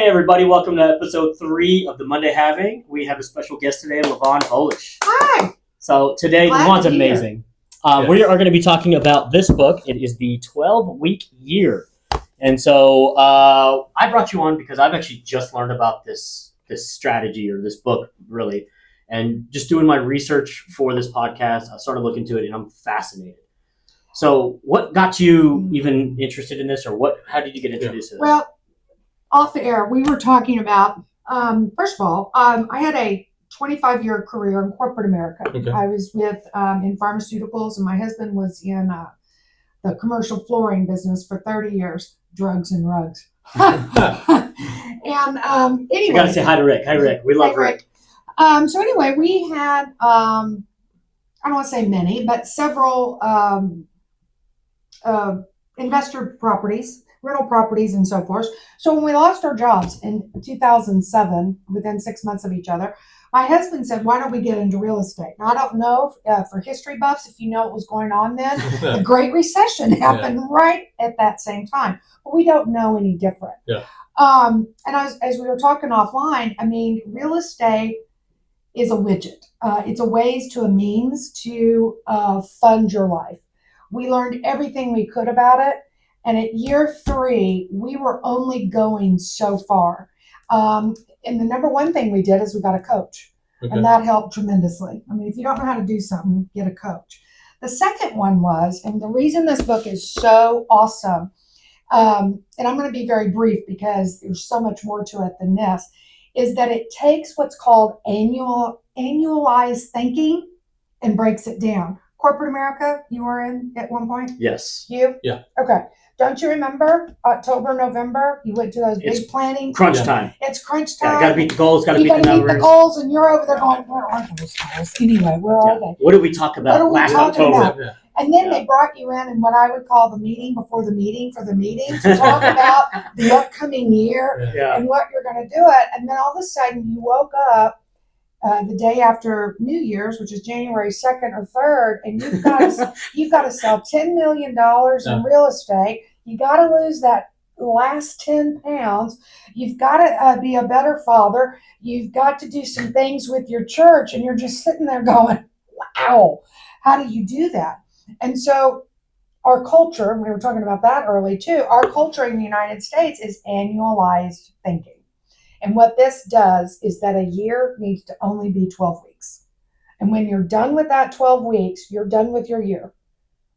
Hey everybody, welcome to episode 3 of the Monday Having. We have a special guest today, Lavon Bolech. Hi! So today, Lavon's amazing. We are going to be talking about this book. It is the 12-week year. And so I brought you on because I've actually just learned about this strategy or this book, really. And just doing my research for this podcast, I started looking into it and I'm fascinated. So what got you even interested in this, or how did you get introduced to this? Well, off the air, we were talking about, first of all, I had a 25-year career in corporate America. Okay. I was in pharmaceuticals, and my husband was in the commercial flooring business for 30 years, drugs and rugs. And anyway. You got to say hi to Rick. Hi, Rick. We love Rick. So anyway, we had, I don't want to say many, but several investor properties, rental properties, and so forth. So when we lost our jobs in 2007, within 6 months of each other, my husband said, why don't we get into real estate? Now, I don't know for history buffs, if you know what was going on then. The Great Recession happened right at that same time. But we don't know any different. Yeah. And as we were talking offline, I mean, real estate is a widget. It's a ways to a means to fund your life. We learned everything we could about it. And at year 3, we were only going so far. And the number one thing we did is we got a coach. Okay. And that helped tremendously. I mean, if you don't know how to do something, get a coach. The second one was, and the reason this book is so awesome, and I'm going to be very brief because there's so much more to it than this, is that it takes what's called annualized thinking and breaks it down. Corporate America, you were in at one point? Yes. You? Yeah. Okay. Don't you remember October, November? You went to those big planning. Crunch time. It's crunch time. Yeah, got to beat the goals, got to beat the numbers. You got to beat the goals, and you're over there going, where are those goals? Anyway, where are they? What did we talk about last October? Yeah. And then they brought you in what I would call the meeting before the meeting for the meeting to talk about the upcoming year and what you're going to do it. And then all of a sudden you woke up the day after New Year's, which is January 2nd or 3rd, and you've got to sell $10 million in real estate. You got to lose that last 10 pounds. You've got to be a better father. You've got to do some things with your church, and you're just sitting there going, wow, how do you do that? And so our culture, we were talking about that early too, our culture in the United States is annualized thinking. And what this does is that a year needs to only be 12 weeks. And when you're done with that 12 weeks, you're done with your year.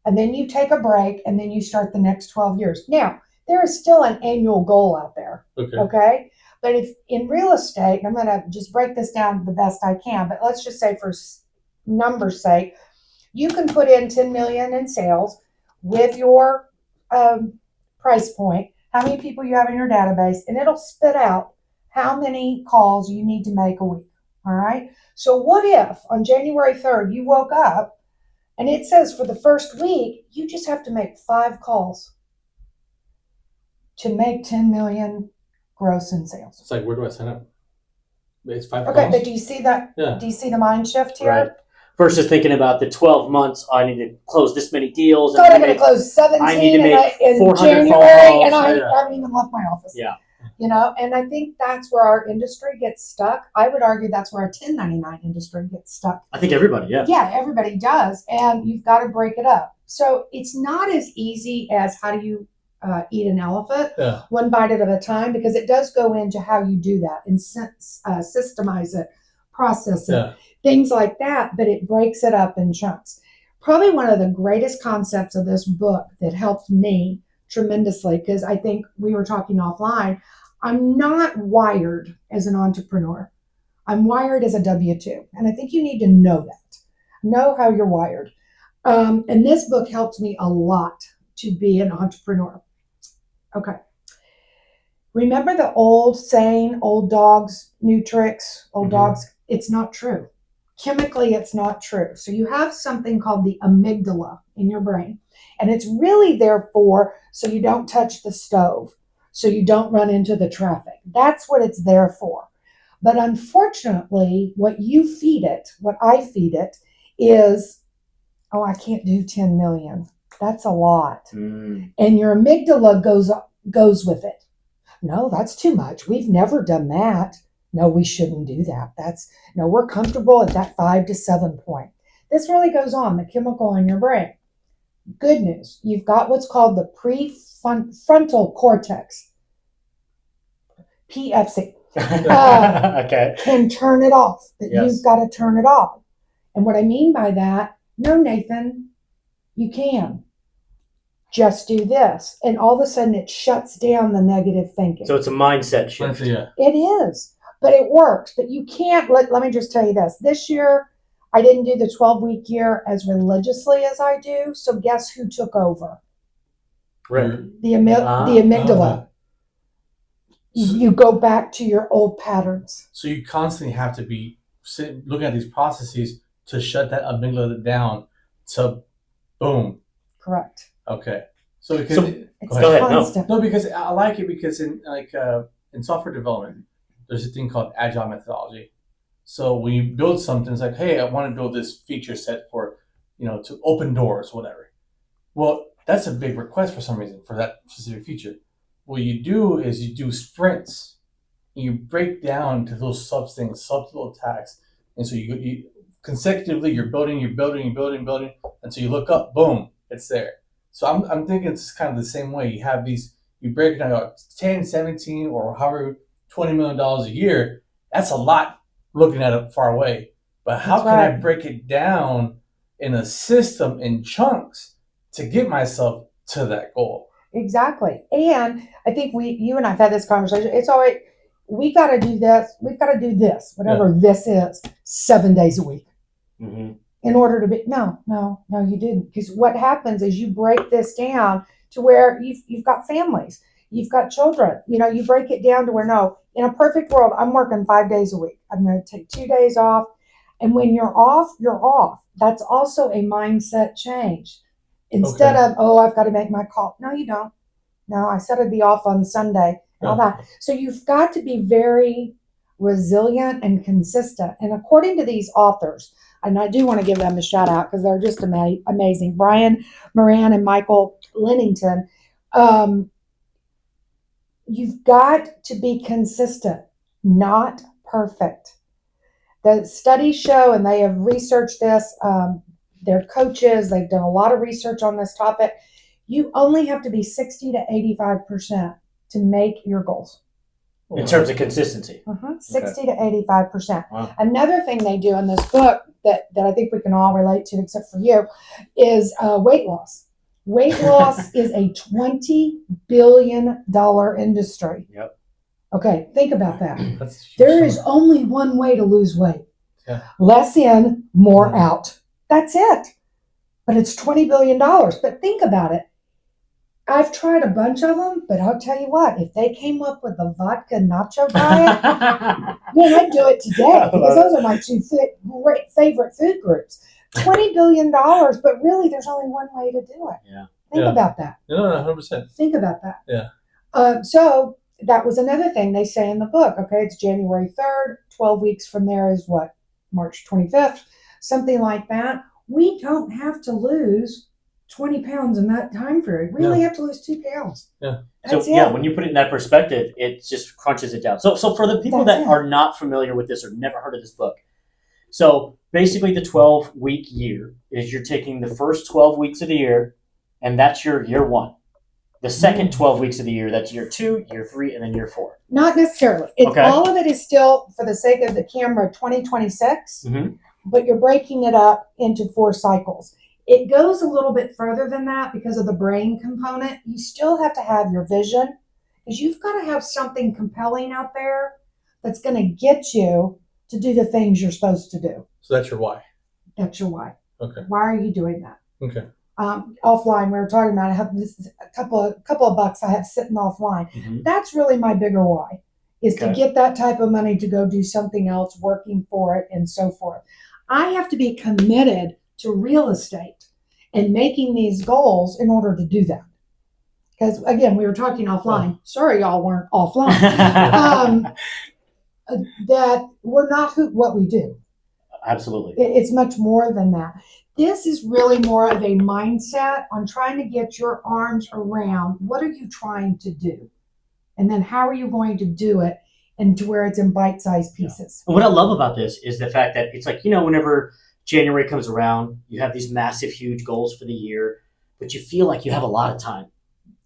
And then you take a break, and then you start the next 12 years. Now, there is still an annual goal out there, okay? But if in real estate, and I'm going to just break this down the best I can, but let's just say for numbers' sake, you can put in $10 million in sales with your price point, how many people you have in your database, and it'll spit out how many calls you need to make a week, all right? So what if on January 3rd you woke up and it says for the first week, you just have to make 5 calls to make 10 million gross in sales? It's like, where do I sign up? It's 5 Okay, calls. but do you see that? Yeah. Do you see the mind shift here? Right. Versus thinking about the 12 months, I need to close this many deals. So I'm going to close 17 I need to make in 400 January, phone calls. and I haven't even left my office. Yeah. You know, and I think that's where our industry gets stuck. I would argue that's where our 1099 industry gets stuck. I think everybody, yeah. Yeah, everybody does. And you've got to break it up. So it's not as easy as how do you eat an elephant, one bite at a time, because it does go into how you do that and systemize it, process it, things like that, but it breaks it up in chunks. Probably one of the greatest concepts of this book that helped me tremendously, because I think we were talking offline, I'm not wired as an entrepreneur. I'm wired as a W-2. And I think you need to know that. Know how you're wired. And this book helped me a lot to be an entrepreneur. Okay. Remember the old saying, old dogs, new tricks, old dogs? It's not true. Chemically, it's not true. So you have something called the amygdala in your brain. And it's really there so you don't touch the stove, so you don't run into the traffic. That's what it's there for. But unfortunately, what you feed it, what I feed it, is, oh, I can't do 10 million. That's a lot. And your amygdala goes with it. No, that's too much. We've never done that. No, we shouldn't do that. No, we're comfortable at that 5 to 7 point. This really goes on the chemical in your brain. Good news. You've got what's called the prefrontal cortex, PFC. Okay. Can turn it off, but Yes. you've got to turn it off. And what I mean by that, no, Nathan, you can. Just do this. And all of a sudden it shuts down the negative thinking. So it's a mindset shift. Yeah. It is, but it works. But you can't, let me just tell you this. This year, I didn't do the 12-week year as religiously as I do. So guess who took over? Right. The amygdala. You go back to your old patterns. So you constantly have to be looking at these processes to shut that amygdala down to boom. Correct. Okay. So because It's Go ahead. constant. no, because I like it because in software development, there's a thing called agile methodology. So when you build something, it's like, hey, I want to build this feature set for, to open doors, whatever. Well, that's a big request for some reason for that specific feature. What you do is you do sprints. And you break down to those sub little tasks, and so you consecutively you're building, until you look up, boom, it's there. So I'm thinking it's kind of the same way. You have these, you break it down, 10, 17, or however, $20 million a year. That's a lot looking at it far away. But how can I break it down in a system in chunks to get myself to that goal? Exactly. And I think you and I've had this conversation. It's always, we got to do this. We've got to do this, whatever this is, 7 days a week. Mm-hmm. In order to be, no, you didn't. Because what happens is you break this down to where you've got families, you've got children. You break it down to where, no, in a perfect world, I'm working 5 days a week. I'm going to take 2 days off. And when you're off, you're off. That's also a mindset change. Instead of, I've got to make my call. No, you don't. No, I said I'd be off on Sunday and all that. So you've got to be very resilient and consistent. And according to these authors, and I do want to give them a shout out because they're just amazing. Moran and Michael Lennington. You've got to be consistent, not perfect. The studies show, and they have researched this, they're coaches, they've done a lot of research on this topic. You only have to be 60 to 85% to make your goals. In terms of consistency. 60 to 85%. Wow. Another thing they do in this book that I think we can all relate to, except for you, is weight loss. Weight loss is a $20 billion industry. Yep. Okay, think about that. That's There is only one way to lose weight. Yeah. Less in, more out. That's it. But it's $20 billion. But think about it. I've tried a bunch of them, but I'll tell you what, if they came up with the vodka nacho diet, man, I'd do it today because those are my two great favorite food groups. $20 billion, but really there's only one way to do it. Yeah. Think about that. No, 100%. Think about that. Yeah. So that was another thing they say in the book. Okay, it's January 3rd. 12 weeks from there is what? March 25th. Something like that. We don't have to lose 20 pounds in that time period. We only have to lose 2 pounds. Yeah. That's So when you put it in that perspective, it just crunches it down. So for the people that are not familiar with this or never heard of this book, so basically the 12-week year is you're taking the first 12 weeks of the year, and that's your year 1. The second 12 weeks of the year, that's year 2, year 3, and then year 4. Not necessarily. All of it is still, for the sake of the camera, 2026, but you're breaking it up into 4 cycles. It goes a little bit further than that because of the brain component. You still have to have your vision because you've got to have something compelling out there that's going to get you to do the things you're supposed to do. So that's your why. That's your why. Okay. Why are you doing that? Okay. Offline, we were talking about, I have this a couple of bucks I have sitting offline. That's really my bigger why, is to get that type of money to go do something else, working for it, and so forth. I have to be committed to real estate and making these goals in order to do that. Because again, we were talking offline. Sorry, y'all weren't offline. That we're not what we do. Absolutely. It's much more than that. This is really more of a mindset on trying to get your arms around what are you trying to do? And then how are you going to do it and to where it's in bite-sized pieces? And what I love about this is the fact that it's like, whenever January comes around, you have these massive, huge goals for the year, but you feel like you have a lot of time.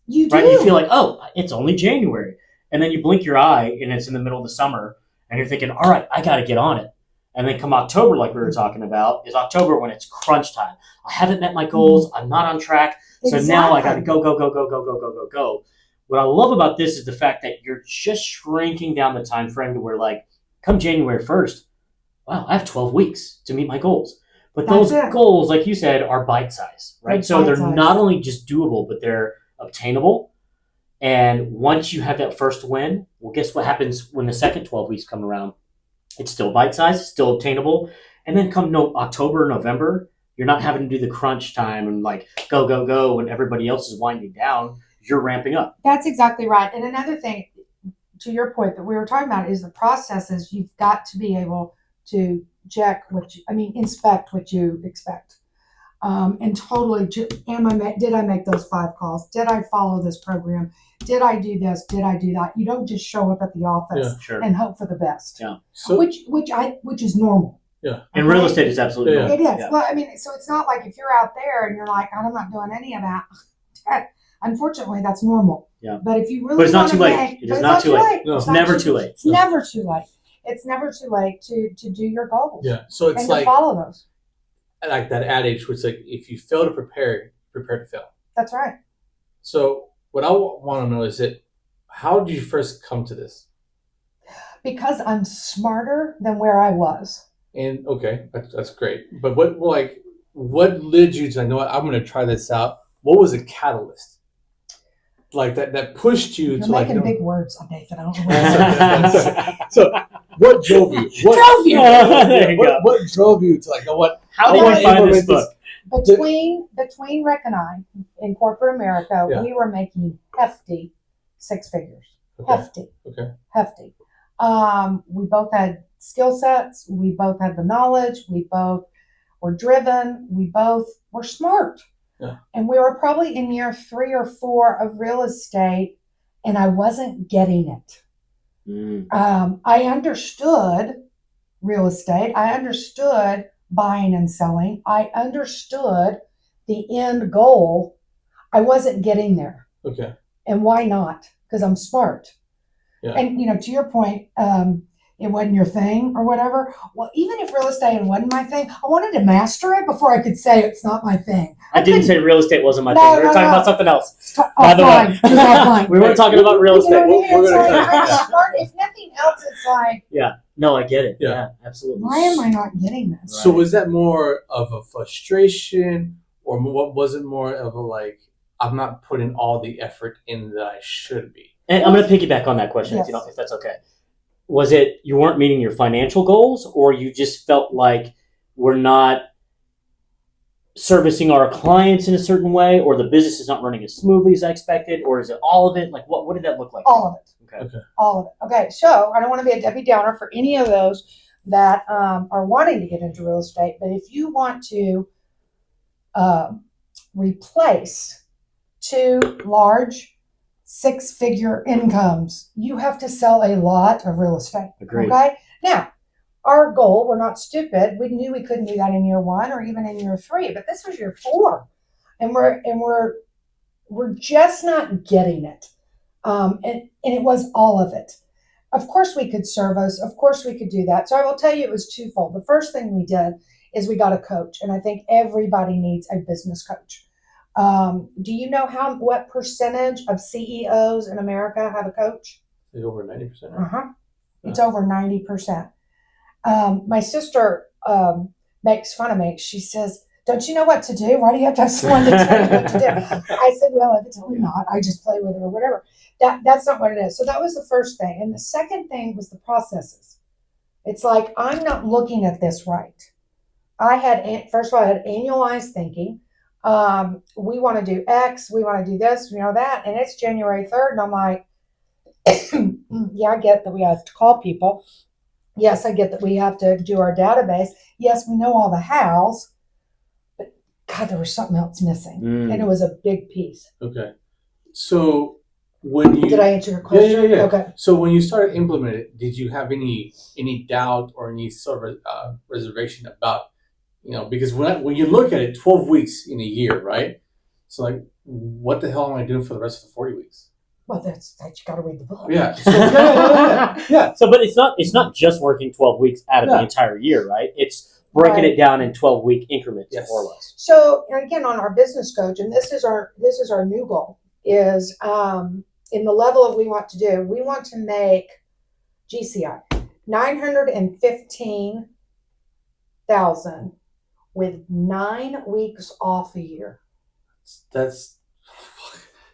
You do. Right? You feel like, oh, it's only January. And then you blink your eye and it's in the middle of the summer and you're thinking, all right, I got to get on it. And then come October, like we were talking about, is October when it's crunch time. I haven't met my goals. I'm not on track. So now I got to go. What I love about this is the fact that you're just shrinking down the time frame to where, like, come January 1st, wow, I have 12 weeks to meet my goals. But those goals, like you said, are bite-sized, right? So they're not only just doable, but they're obtainable. And once you have that first win, well, guess what happens when the second 12 weeks come around? It's still bite-sized, still obtainable. And then come October, November, you're not having to do the crunch time and like go when everybody else is winding down. You're ramping up. That's exactly right. And another thing, to your point that we were talking about, is the processes. You've got to be able to inspect what you expect. And totally, did I make those 5 calls? Did I follow this program? Did I do this? Did I do that? You don't just show up at the office and hope for the best. Yeah. So, which is normal. Yeah. And real estate is absolutely normal. It is. Yeah. Well, so it's not like if you're out there and you're like, I'm not doing any of that. Unfortunately, that's normal. Yeah. But if you really But it's not too late. It is not too late. No. It's never too late. It's never too late. It's never too late to do your goals. Yeah. So it's and like to follow those. Like that adage, which is like, if you fail to prepare to fail. That's right. So what I want to know is how did you first come to this? Because I'm smarter than where I was. And okay, that's great. But what led you to, I know what, I'm going to try this out? What was the catalyst? Like that pushed you You're to making like big words, Nathan. I don't know. So what drove you? What drove you to like what? How did you find this book? Between Rick and I in corporate America, we were making hefty 6 figures. Okay. Hefty. We both had skill sets. We both had the knowledge. We both were driven. We both were smart. Yeah. And we were probably in year 3 or 4 of real estate, and I wasn't getting it. I understood real estate. I understood buying and selling. I understood the end goal. I wasn't getting there. Okay. And why not? Because I'm smart. Yeah. And to your point, it wasn't your thing or whatever. Well, even if real estate wasn't my thing, I wanted to master it before I could say it's not my thing. I didn't say real estate wasn't my thing. We were talking about something else. By the way, we weren't talking about real estate. If nothing else, it's like, yeah. No, I get it. Yeah, absolutely. Why am I not getting this? So was that more of a frustration, or what was it more of a like, I'm not putting all the effort in that I should be? And I'm going to piggyback on that question, if that's okay. Was it you weren't meeting your financial goals, or you just felt like we're not servicing our clients in a certain way, or the business is not running as smoothly as I expected, or is it all of it? Like, what did that look like? All of it. Okay. All of it. Okay, so I don't want to be a Debbie Downer for any of those that are wanting to get into real estate, but if you want to replace 2 large 6-figure incomes, you have to sell a lot of real estate. Agreed. Okay? Now, our goal, we're not stupid. We knew we couldn't do that in year 1 or even in year 3, but this was year 4. And we're just not getting it. And it was all of it. Of course we could service. Of course we could do that. So I will tell you it was twofold. The first thing we did is we got a coach. And I think everybody needs a business coach. Do you know what percentage of CEOs in America have a coach? It's over 90%. Uh-huh. It's over 90%. My sister makes fun of me. She says, don't you know what to do? Why do you have to have someone to tell you what to do? I said, well, it's really not. I just play with it or whatever. That's not what it is. So that was the first thing. And the second thing was the processes. It's like, I'm not looking at this right. First of all, I had annualized thinking. We want to do X, we want to do this, that. And it's January 3rd. And I'm like, yeah, I get that we have to call people. Yes, I get that we have to do our database. Yes, we know all the hows. But God, there was something else missing. And it was a big piece. Okay. So Did I answer your question? Yeah. Okay. So when you started implementing it, did you have any doubt or any sort of reservation about, because when you look at it, 12 weeks in a year, right? So like, what the hell am I doing for the rest of the 40 weeks? Well, that's you got to read the book. Yeah. So, yeah. So, but it's not just working 12 weeks out of the entire year, right? It's breaking it down in 12-week increments, more or less. So again, on our business coach, and this is our new goal, is in the level of we want to make GCI 915,000 with 9 weeks off a year. That's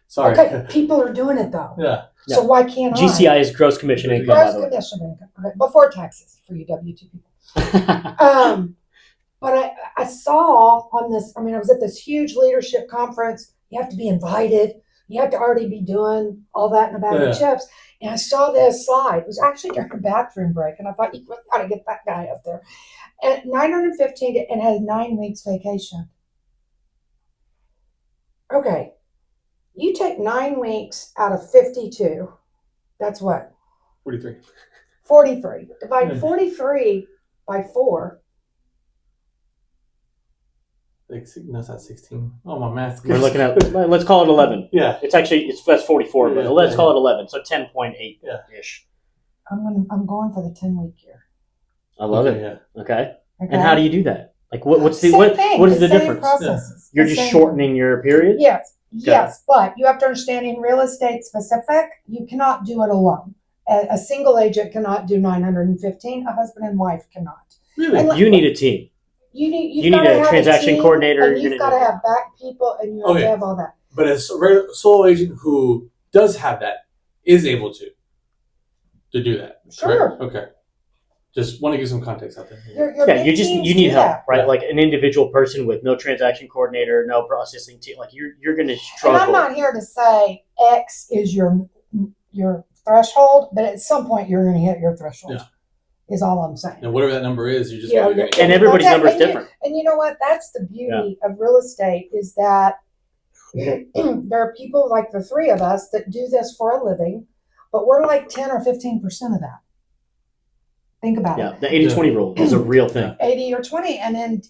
sorry. Okay, people are doing it though. Yeah. So why can't GCI is gross commission income, by the way. Gross commission income, okay, before taxes for you W-2 people. But I saw on this, I was at this huge leadership conference. You have to be invited. You have to already be doing all that in a bag of chips. And I saw this slide. It was actually during a bathroom break. And I thought, you got to get that guy up there. And 915 and has 9 weeks vacation. Okay. You take 9 weeks out of 52. That's what? 43. 43. Divide 43 by 4. No, it's not 16. Oh, my math. We're looking at, let's call it 11. Yeah. That's 44, but let's call it 11. So 10.8-ish. I'm going for the 10-week year. I love it. Yeah. Okay. And how do you do that? Like, what is the difference? Processes. You're just shortening your period? Yes, but you have to understand in real estate specific, you cannot do it alone. A single agent cannot do 915. A husband and wife cannot. Really? You need a team. You need a transaction coordinator. And you've got to have back people, and you have to have all that. But a sole agent who does have that is able to do that. Sure. Correct? Okay. Just want to give some context out there. You need help, right? Yeah. Like an individual person with no transaction coordinator, no processing team. Like you're going to struggle. And I'm not here to say X is your threshold, but at some point you're going to hit your threshold. Yeah. Is all I'm saying. And whatever that number is, you just and everybody's number is different. And you know what? That's the beauty of real estate is that there are people like the three of us that do this for a living, but we're like 10 or 15% of that. Think about it. The 80-20 rule is a real thing. 80 or 20. And then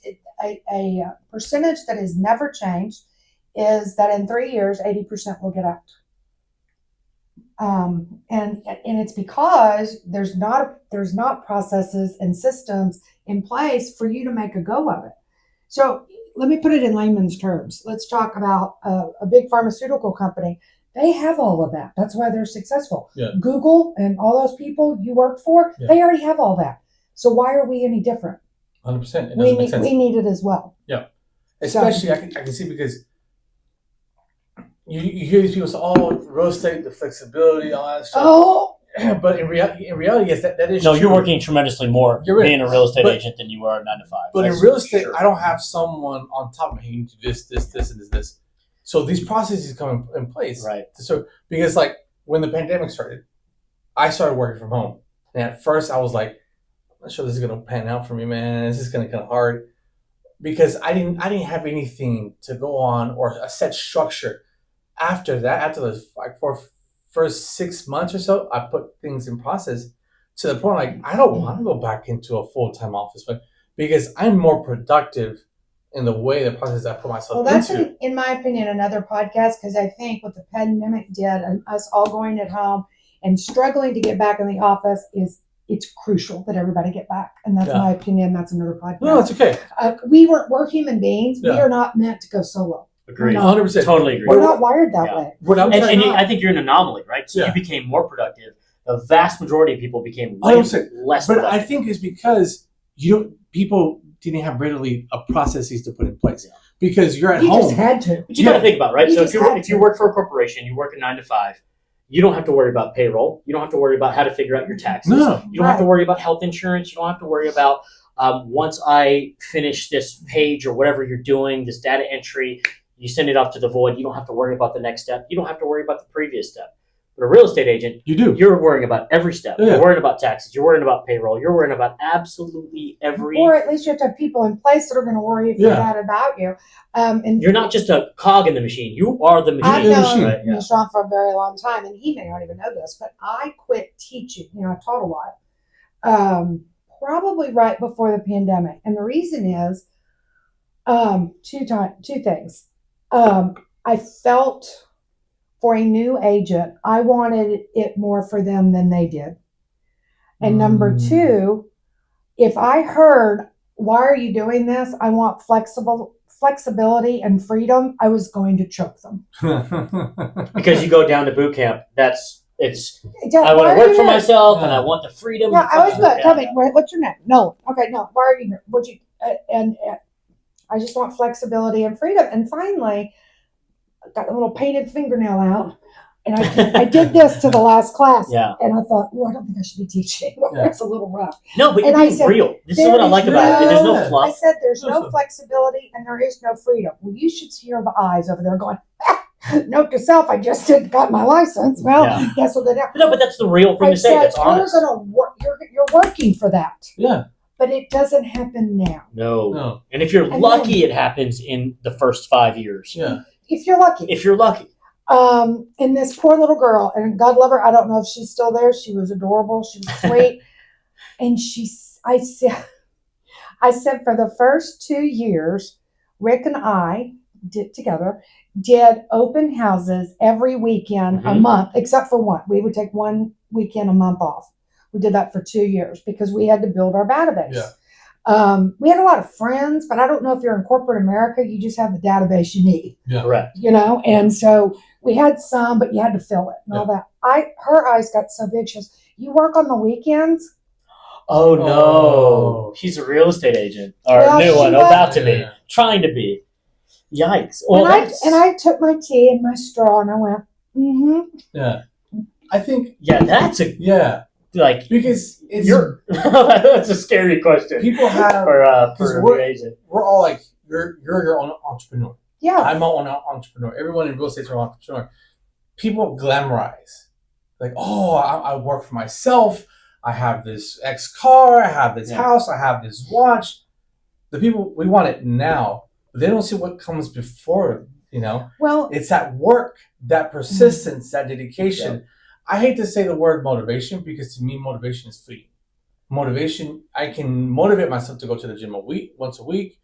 a percentage that has never changed is that in 3 years, 80% will get out. And it's because there's not processes and systems in place for you to make a go of it. So let me put it in layman's terms. Let's talk about a big pharmaceutical company. They have all of that. That's why they're successful. Yeah. Google and all those people you work for, they already have all that. So why are we any different? 100%. We need it as well. Yeah. Especially, I can see because you hear these people say, "Oh, real estate, the flexibility, all that stuff." Oh, but in reality, yes, that is. No, true. You're working tremendously more being a real estate agent than you are 9 to 5. But in real estate, I don't have someone on top of me. You need to do this, and this. So these processes come in place, right? So because like when the pandemic started, I started working from home, and at first I was like, "I'm not sure this is gonna pan out for me, man. This is gonna kind of hard," because I didn't have anything to go on or a set structure. After the first 6 months or so, I put things in process to the point like I don't want to go back into a full-time office, but because I'm more productive in the way the process I put myself into. Well, that's in my opinion another podcast because I think what the pandemic did and us all going at home and struggling to get back in the office it's crucial that everybody get back, and that's my opinion. That's another podcast. No, it's okay. We're human beings. We are not meant to go solo. Agreed. 100%. Totally agree. We're not wired that way. I think you're an anomaly, right? So you became more productive. The vast majority of people became less productive. But I think it's because people didn't have readily processes to put in place because you're at home. You just had to. But you got to think about it, right? So if you work for a corporation, you work a 9 to 5. You don't have to worry about payroll. You don't have to worry about how to figure out your taxes. No. You don't have to worry about health insurance. You don't have to worry about once I finish this page or whatever you're doing, this data entry. You send it off to the void. You don't have to worry about the next step. You don't have to worry about the previous step. But a real estate agent, you're worrying about every step. Yeah. You're worrying about taxes. You're worrying about payroll. You're worrying about absolutely every. Or at least you have to have people in place that are going to worry that about you. And you're not just a cog in the machine. You are the machine. I've known right? Nishant for a very long time, and he may not even know this, but I quit teaching. I taught a lot, probably right before the pandemic. And the reason is two things. I felt for a new agent, I wanted it more for them than they did. And number two, if I heard, why are you doing this? I want flexibility and freedom, I was going to choke them. Because you go down to boot camp, I Yeah, want to work for myself and I want the freedom. Yeah, I was good. Tell me, what's your name? No. Okay, no. Why are you here? Would you? And I just want flexibility and freedom. And finally, I got a little painted fingernail out. And I did this to the last class. Yeah. And I thought, I don't think I should be teaching. It's a little rough. No, but you're being real. This is what I like about it. There's no fluff. I said there's no flexibility and there is no freedom. Well, you should hear the eyes over there going, note to self, I just got my license. Well, guess what they do? No, but that's the real thing to say. That's honest. You're working for that. Yeah. But it doesn't happen now. No. And if you're lucky, it happens in the first 5 years. Yeah. If you're lucky. And this poor little girl, and God love her, I don't know if she's still there. She was adorable. She was sweet. And I said for the first 2 years, Rick and I did open houses every weekend, a month, except for one. We would take one weekend a month off. We did that for 2 years because we had to build our database. Yeah. We had a lot of friends, but I don't know if you're in corporate America, you just have the database you need. Yeah. Correct. And so we had some, but you had to fill it and all that. Her eyes got so big. She goes, you work on the weekends? Oh, no. She's a real estate agent. Or a new one, about to be. Trying to be. Yikes. Well, and I took my tea and my straw and I went, mm-hmm. Yeah. I think. Yeah, that's a. Yeah. Like, because that's a scary question. People have for a new agent. We're all like, you're your own entrepreneur. Yeah. I'm my own entrepreneur. Everyone in real estate is an entrepreneur. People glamorize. Like, I work for myself. I have this X car. I have this house. I have this watch. The people, we want it now. But they don't see what comes before, Well, it's that work, that persistence, that dedication. Yeah. I hate to say the word motivation because to me, motivation is fleeting. Motivation, I can motivate myself to go to the gym once a week,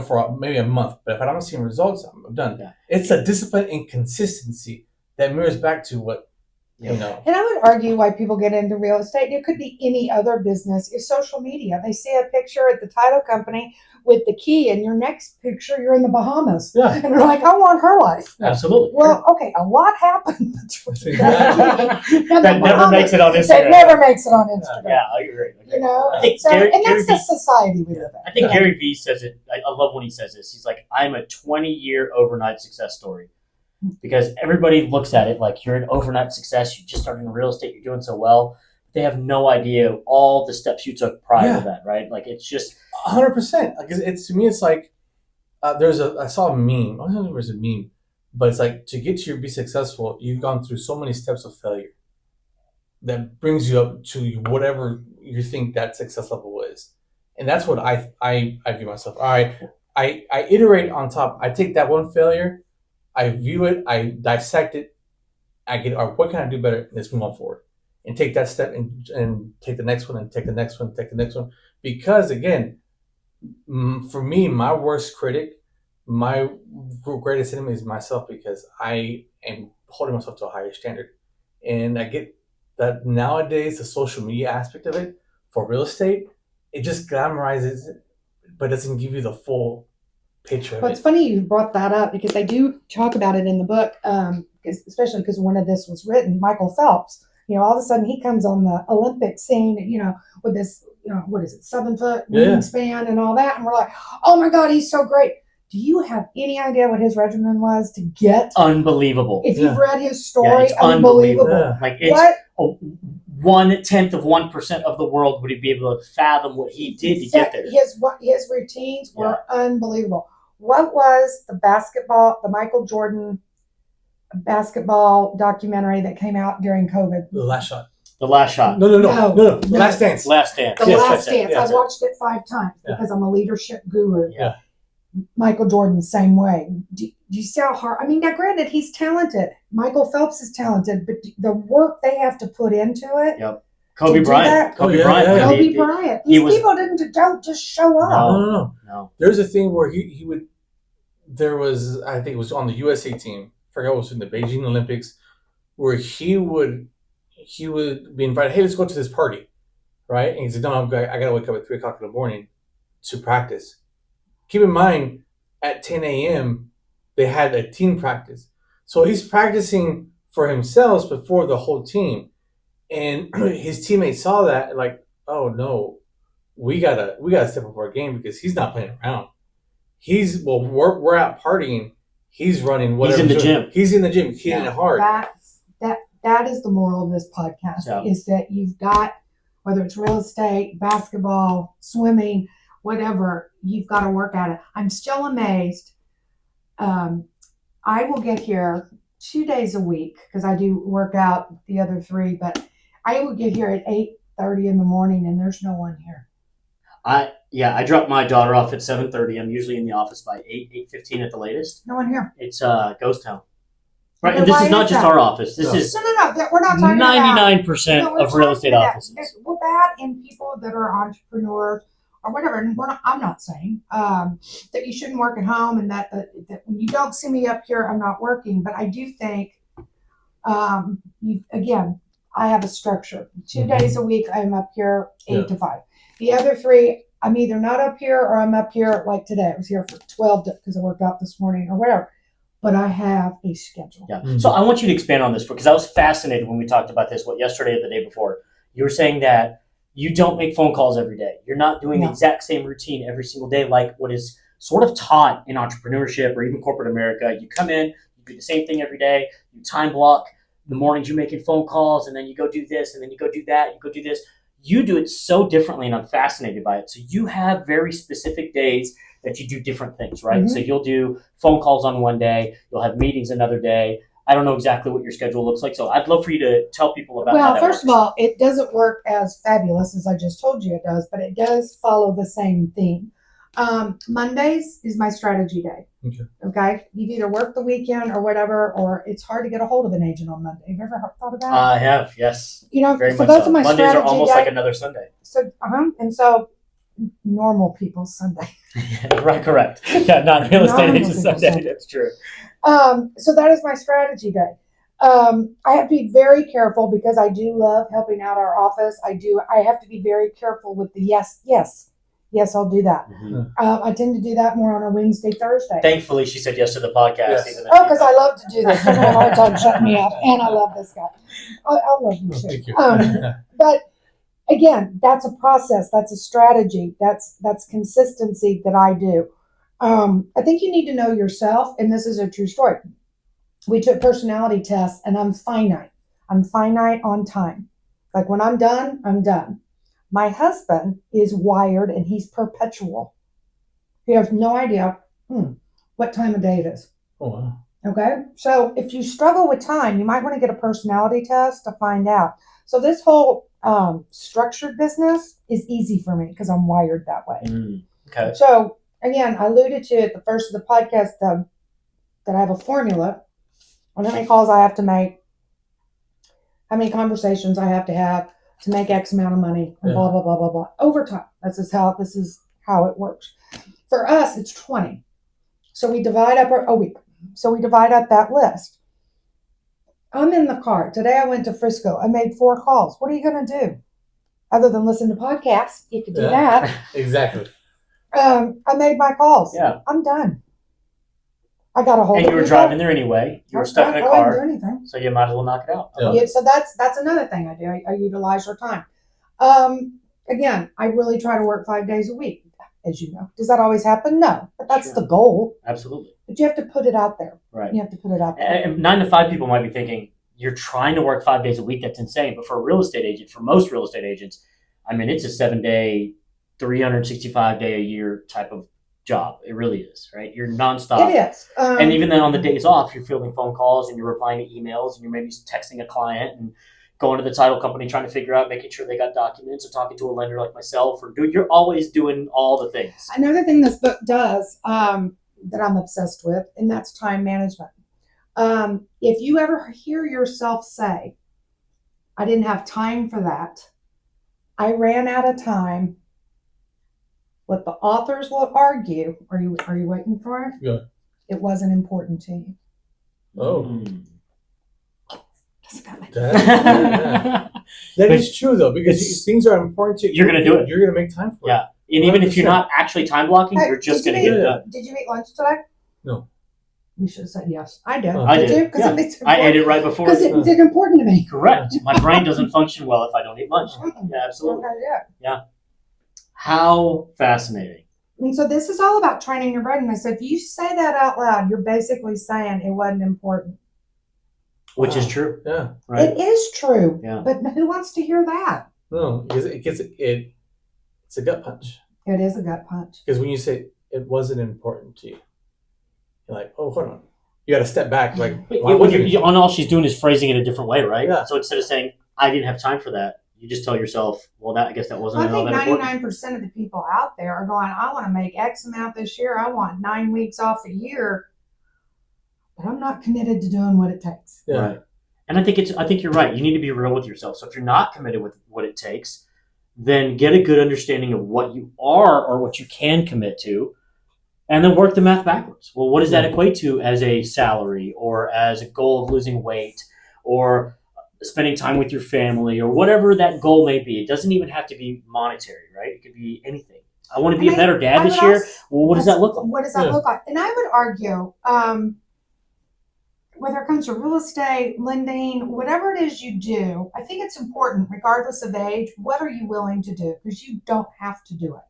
for maybe a month. But if I don't see results, I'm done. Yeah. It's a discipline and consistency that mirrors back to what, And I would argue why people get into real estate, it could be any other business, is social media. They see a picture at the title company with the key, and your next picture, you're in the Bahamas. Yeah. And they're like, I want her life. Absolutely. Well, okay, a lot happened. That never makes it on Instagram. That never makes it on Instagram. Yeah, I agree. I think that's the society we live in. I think Gary Vee says it. I love when he says this. He's like, I'm a 20-year overnight success story. Because everybody looks at it like you're an overnight success. You just started in real estate. You're doing so well. They have no idea all the steps you took prior to that, right? Like it's just 100%. Because to me, it's like I saw a meme. I don't know if it was a meme, but it's like to get to be successful, you've gone through so many steps of failure that brings you up to whatever you think that success level is, and that's what I view myself. All right, I iterate on top. I take that one failure. I view it, I dissect it, I get, what can I do better? Let's move on forward. And take that step and take the next one and take the next one, take the next one. Because again, for me, my worst critic, my greatest enemy is myself because I am holding myself to a higher standard. And I get that nowadays, the social media aspect of it for real estate, it just glamorizes it, but doesn't give you the full picture. Well, it's funny you brought that up because I do talk about it in the book, especially because one of this was written, Michael Phelps. All of a sudden he comes on the Olympic scene, with this, what is it, 7-foot wingspan and all that. And we're like, oh my God, he's so great. Do you have any idea what his regimen was to get? Unbelievable. If you've read his story, it's unbelievable. Yeah. Like it's 1/10 of 1% of the world would be able to fathom what he did to get there. His routines were unbelievable. What was the Michael Jordan basketball documentary that came out during COVID. The Last Shot. The Last Shot. No. No. Last Dance. Last Dance. The Yes, Last that's it. Dance. That's I've it. watched it 5 times because I'm a leadership guru. Yeah. Michael Jordan, same way. Do you see how hard? I mean, now granted, he's talented. Michael Phelps is talented, but the work they have to put into it. Yep. Kobe do Bryant. that. Kobe Bryant. Yeah. Kobe Bryant. These people don't just show up. No. There's a thing where he would. There was, I think it was on the USA team. I forgot what it was in the Beijing Olympics, where he would be invited. Hey, let's go to this party, right? And he said, no, I gotta wake up at 3:00 in the morning to practice. Keep in mind, at 10 a.m., they had a team practice. So he's practicing for himself before the whole team. And his teammates saw that, like, oh, no, we gotta step up our game because he's not playing around. We're out partying. He's running whatever. He's in the gym. He's in the gym, hitting it hard. That is the moral of this podcast, is that you've got, whether it's real estate, basketball, swimming, whatever, you've got to work at it. I'm still amazed. I will get here 2 days a week because I do work out the other 3, but I will get here at 8:30 in the morning and there's no one here. I drop my daughter off at 7:30. I'm usually in the office by 8:15 at the latest. No one here. It's ghost town. Right, Okay, and this why is not is just that? our office. This is No. We're not talking 99% about, we're of real estate talking about offices. Well, that and people that are entrepreneurs or whatever. And I'm not saying that you shouldn't work at home and that when you don't see me up here, I'm not working. But I do think, again, I have a structure. 2 days a week, I'm up here 8 to 5. The other 3, I'm either not up here or I'm up here like today. I was here for 12 because I worked out this morning or whatever. But I have a schedule. Yeah. So I want you to expand on this because I was fascinated when we talked about this, yesterday or the day before. You were saying that you don't make phone calls every day. You're not doing the exact same routine every single day like what is sort of taught in entrepreneurship or even corporate America. You come in, you do the same thing every day. You time block. In the mornings you're making phone calls and then you go do this and then you go do that. You go do this. You do it so differently and I'm fascinated by it. So you have very specific days that you do different things, right? So you'll do phone calls on one day, you'll have meetings another day. I don't know exactly what your schedule looks like, so I'd love for you to tell people about how that first works. of all, it doesn't work as fabulous as I just told you it does, but it does follow the same theme. Mondays is my strategy day. Okay? You've either worked the weekend or whatever, or it's hard to get a hold of an agent on Monday. Have you ever thought of that? I have, yes. Very much those so. are my Mondays are strategy almost day. like another Sunday. So, and so normal people's Sunday. Right, correct. Yeah, not real estate agents Sunday. Sunday. That's true. So that is my strategy day. I have to be very careful because I do love helping out our office. I have to be very careful with the yes, I'll do that. I tend to do that more on a Wednesday, Thursday. Thankfully, she said yes to the podcast. Yes. Because I love to do this. I have a hard time shutting me up. And I love this guy. I love you too. Thank you. But again, that's a process. That's a strategy. That's consistency that I do. I think you need to know yourself. And this is a true story. We took personality tests and I'm finite. I'm finite on time. Like when I'm done, I'm done. My husband is wired and he's perpetual. He has no idea what time of day it is. Oh, wow. Okay? So if you struggle with time, you might want to get a personality test to find out. So this whole structured business is easy for me because I'm wired that way. Okay. So again, I alluded to at the first of the podcast that I have a formula on how many calls I have to make, how many conversations I have to make X amount of money, and blah, blah, blah, blah, blah. Over time. This is how it works. For us, it's 20. So we divide up a week. So we divide up that list. I'm in the car. Today I went to Frisco. I made 4 calls. What are you going to do? Other than listen to podcasts, you could do that. Exactly. I made my calls. Yeah. I'm done. I got a hold of And you were driving there anyway. You were stuck in a I car. didn't do anything. So you might as well knock it out. Yeah. So that's another thing I do. I utilize our time. Again, I really try to work 5 days a week, as you know. Does that always happen? No, but that's the goal. Absolutely. But you have to put it out there. Right. You have to put it out there. And 9 to 5 people might be thinking, you're trying to work 5 days a week. That's insane. But for a real estate agent, for most real estate agents, I mean, it's a 7-day, 365-day a year type of job. It really is, right? You're nonstop. It is. And even then on the days off, you're fielding phone calls and you're replying to emails and you're maybe texting a client and going to the title company trying to figure out, making sure they got documents, or talking to a lender like myself, or you're always doing all the things. Another thing this book does that I'm obsessed with, and that's time management. If you ever hear yourself say, I didn't have time for that, I ran out of time, what the authors will argue, are you waiting for it? Yeah. It wasn't important to you. Oh. Doesn't that make That is true, though, because things are important to you. You're going to do it. You're going to make time for it. Yeah. And even if you're 100%. not actually time blocking, Hey, you're just did going you to get it eat- done. Did you eat lunch today? No. You should have said yes. I did. Oh. I did. you? Because Yeah. it's I ate important. it right before. Because it's important to me. Correct. My brain doesn't function well if I don't eat lunch. Yeah, absolutely. How fascinating. And so this is all about training your brain. And so if you say that out loud, you're basically saying it wasn't important. Which is Wow. true. Yeah. Right? It is true. Yeah. But who wants to hear that? No, because it's a gut punch. It is a gut punch. Because when you say it wasn't important to you, you're like, oh, hold on. You got to step back. Like, why wasn't it? On all she's doing is phrasing it a different way, right? Yeah. So instead of saying, I didn't have time for that, you just tell yourself, well, I guess that wasn't I think all that important. 99% of the people out there are going, I want to make X amount this year. I want 9 weeks off a year. But I'm not committed to doing what it takes. Yeah. Right. And I think you're right. You need to be real with yourself. So if you're not committed with what it takes, then get a good understanding of what you are or what you can commit to, and then work the math backwards. Well, what does that equate to as a salary, or as a goal of losing weight, or spending time with your family, or whatever that goal may be? It doesn't even have to be monetary, right? It could be anything. I want to be a better dad this year. Well, what does that look like? What does that look like? And I would argue, whether it comes to real estate, lending, whatever it is you do, I think it's important, regardless of age, what are you willing to do? Because you don't have to do it.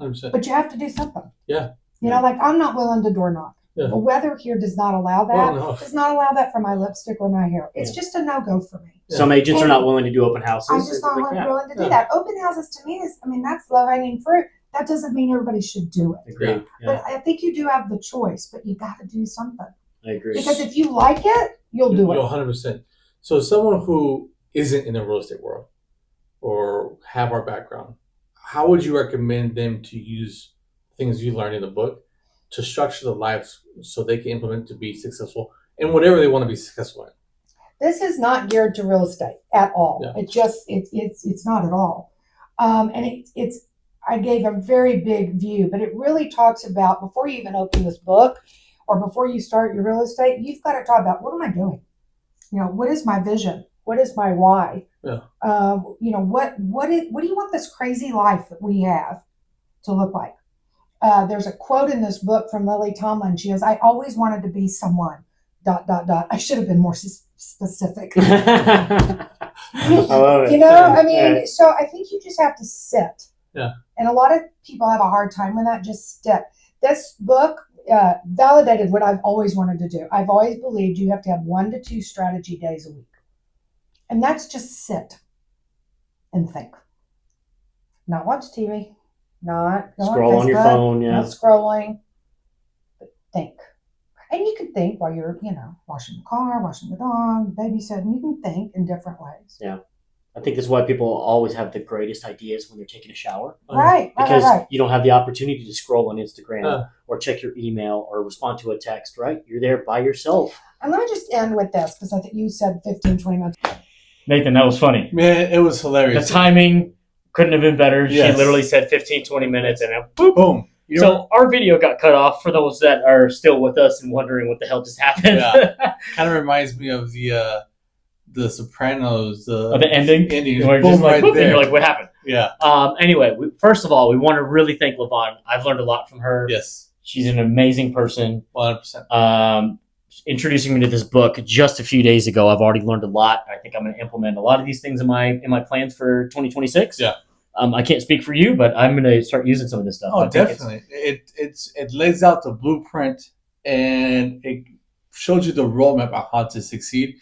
100%. But you have to do something. Yeah. You know, like I'm not willing to door knock. Yeah. The weather here does not allow that. Well, no. Does not allow that for my lipstick or my hair. It's just a no-go for me. Some agents are not willing to do open houses. I'm just not Like, willing to do that. Open houses to me that's low-hanging fruit. That doesn't mean everybody should do it. Agreed. Yeah. But I think you do have the choice, but you got to do something. I agree. Because if you like it, you'll do it. 100%. So someone who isn't in the real estate world or have our background, how would you recommend them to use things you learned in the book to structure their lives so they can implement to be successful in whatever they want to be successful in? This is not geared to real estate at all. Yeah. It's not at all. And I gave a very big view, but it really talks about before you even open this book or before you start your real estate, you've got to talk about, what am I doing? You know, what is my vision? What is my why? Yeah. You know, what do you want this crazy life that we have to look like? There's a quote in this book from Lily Tomlin. She goes, I always wanted to be someone, ... I should have been more specific. I love it. You know, I mean, Yeah. so I think you just have to sit. Yeah. And a lot of people have a hard time with that. Just sit. This book validated what I've always wanted to do. I've always believed you have to have 1 to 2 strategy days a week. And that's just sit and think. Not watch TV. Not go Scroll on your Facebook, phone, yeah. Not scrolling. But think. And you can think while you're, washing the car, washing the dog, babysitting. You can think in different ways. Yeah. I think that's why people always have the greatest ideas when they're taking a shower. Right. Because Right. you don't have the opportunity to scroll on Instagram or check your email or respond to a text, right? You're there by yourself. And let me just end with this, because I think you said 15, 20 minutes. Nathan, that was funny. Man, it was The hilarious. timing couldn't have been better. Yes. She literally said 15, 20 minutes and boop. Boom. So our video got cut off for those that are still with us and wondering what the hell just happened. Yeah. Kind of reminds me of the Sopranos. Of the ending. Where Boom, just like, right boop, and there. you're like, what happened? Yeah. Anyway, first of all, we want to really thank Lavon. I've learned a lot from her. Yes. She's an amazing person. 100%. Introducing me to this book just a few days ago. I've already learned a lot. I think I'm going to implement a lot of these things in my plans for 2026. Yeah. I can't speak for you, but I'm going to start using some of this stuff. Oh, I think definitely. It lays out the blueprint and it shows you the roadmap on how to succeed.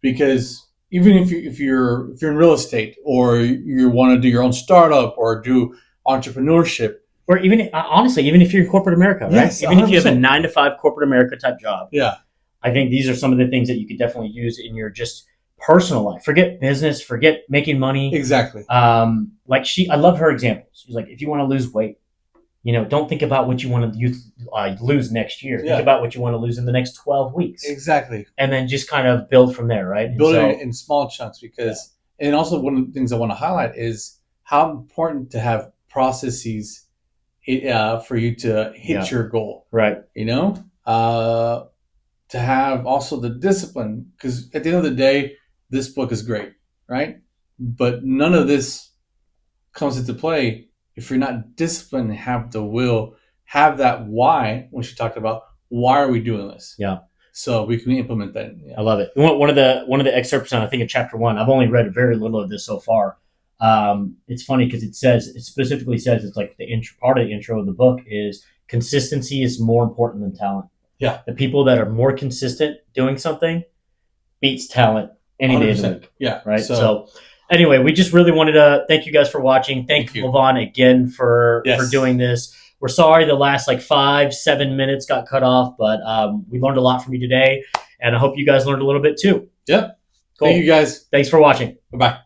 Because even if you're in real estate or you want to do your own startup or do entrepreneurship, Or even honestly, even if you're in corporate America, right? Yes, even if you have a 100%. 9-to-5 corporate America type job. Yeah. I think these are some of the things that you could definitely use in your just personal life. Forget business, forget making money. Exactly. I love her examples. She's like, if you want to lose weight, don't think about what you want to lose next year. Yeah. Think about what you want to lose in the next 12 weeks. Exactly. And then just kind of build from there, right? Build it in small chunks and also one of the things I want to highlight is how important to have processes for you to hit your goal. Right. To have also the discipline, because at the end of the day, this book is great, right? But none of this comes into play if you're not disciplined and have the will, have that why, when she talked about why are we doing this? Yeah. So we can implement that. Yeah. I love it. One of the excerpts, I think in chapter 1, I've only read very little of this so far. It's funny because it specifically says it's like part of the intro of the book is consistency is more important than talent. Yeah. The people that are more consistent doing something beats talent any day of the week. Yeah. Right. So anyway, we just really wanted to thank you guys for watching. Thank you, Lavon, again for doing this. We're sorry the last 5-7 minutes got cut off, but we learned a lot from you today, and I hope you guys learned a little bit too. Yeah. Cool. Thank you guys. Thanks for watching. Bye-bye.